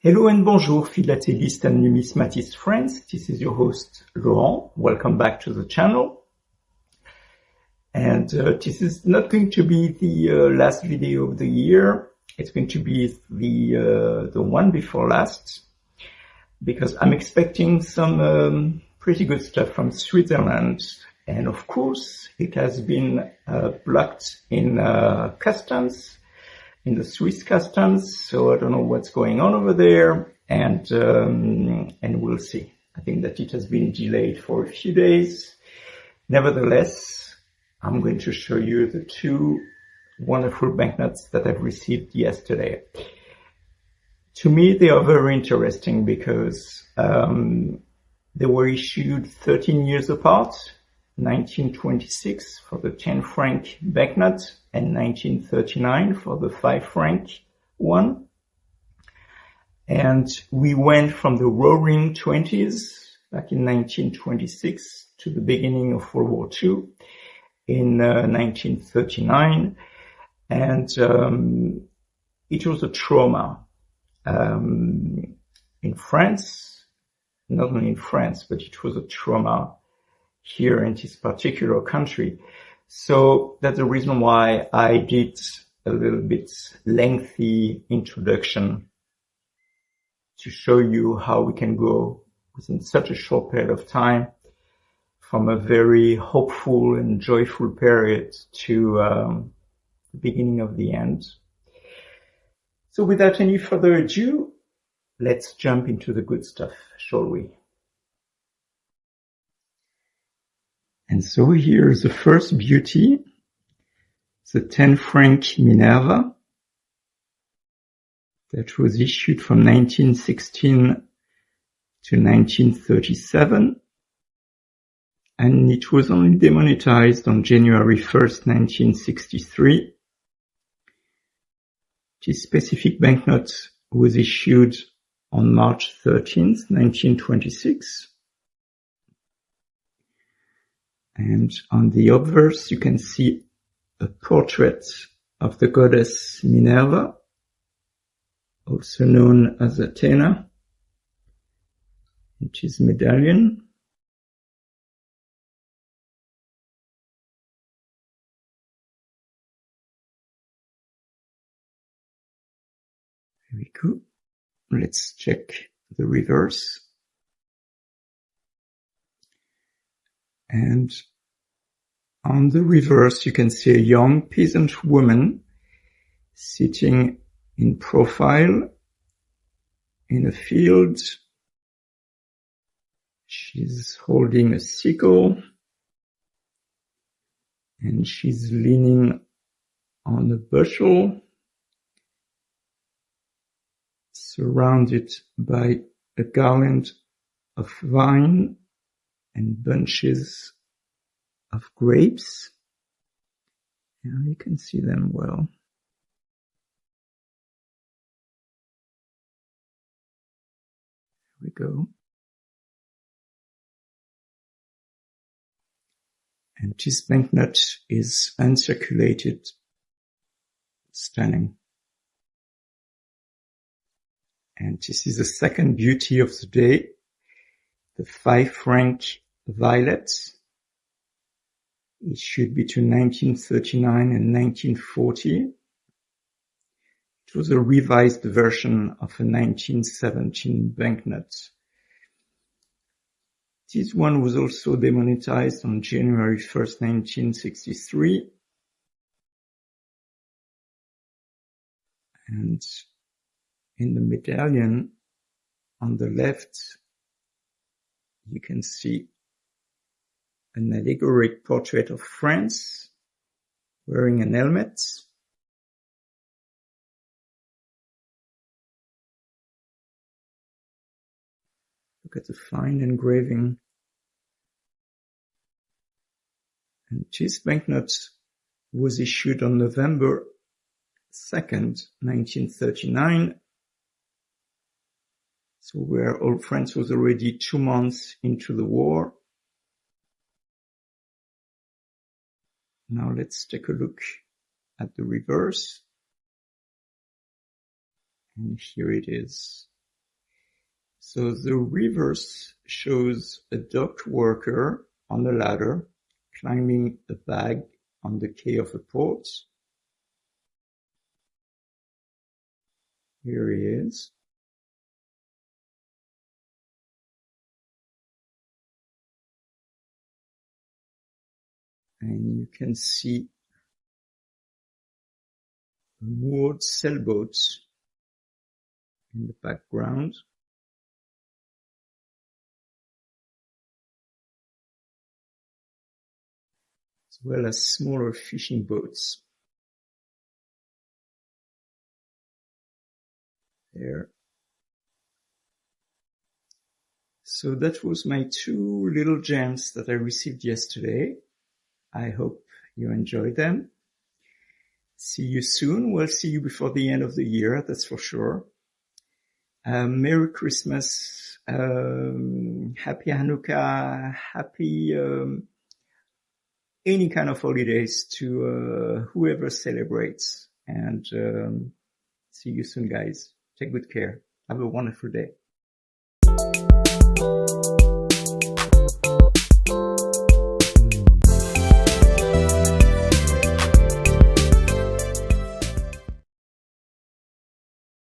Hello and bonjour, philatelist and numismatist friends. This is your host, Laurent. Welcome back to the channel. And this is not going to be the last video of the year. It's going to be the one before last, because I'm expecting some pretty good stuff from Switzerland. And of course, it has been blocked in customs, in the Swiss customs, so I don't know what's going on over there, and we'll see. I think that it has been delayed for a few days. Nevertheless, I'm going to show you the two wonderful banknotes that I've received yesterday. To me, they are very interesting because they were issued 13 years apart, 1926 for the 10 franc banknote and 1939 for the 5 franc one. And we went from the roaring 20s back in 1926 to the beginning of World War II in 1939. And it was a trauma in France, not only in France, but it was a trauma here in this particular country. So that's the reason why I did a little bit lengthy introduction to show you how we can go within such a short period of time from a very hopeful and joyful period to the beginning of the end. So without any further ado, let's jump into the good stuff, shall we? And so here's the first beauty, the 10 franc Minerva, that was issued from 1916 to 1937, and it was only demonetized on January 1st, 1963. This specific banknote was issued on March 13th, 1926. And on the obverse, you can see a portrait of the goddess Minerva, also known as Athena, which is medallion. Here we go. Let's check the reverse. And on the reverse, you can see a young peasant woman sitting in profile in a field. She's holding a sickle and she's leaning on a bushel, surrounded by a garland of vine and bunches of grapes. Now you can see them well. Here we go. And this banknote is uncirculated. Stunning. And this is the second beauty of the day, the 5 franc violet, issued between 1939 and 1940. It was a revised version of a 1917 banknote. This one was also demonetized on January 1st, 1963. And in the medallion on the left, you can see an allegoric portrait of France wearing an helmet. Look at the fine engraving. And this banknote was issued on November 2nd, 1939. So where all France was already 2 months into the war. Now let's take a look at the reverse. And here it is. So the reverse shows a dock worker on a ladder climbing a bag on the quay of a port. Here he is. And you can see a moored sailboat in the background. As well as smaller fishing boats. There. So that was my 2 little gems that I received yesterday. I hope you enjoyed them. See you soon. We'll see you before the end of the year, that's for sure. Merry Christmas, Happy Hanukkah, happy any kind of holidays to whoever celebrates. And see you soon, guys. Take good care. Have a wonderful day.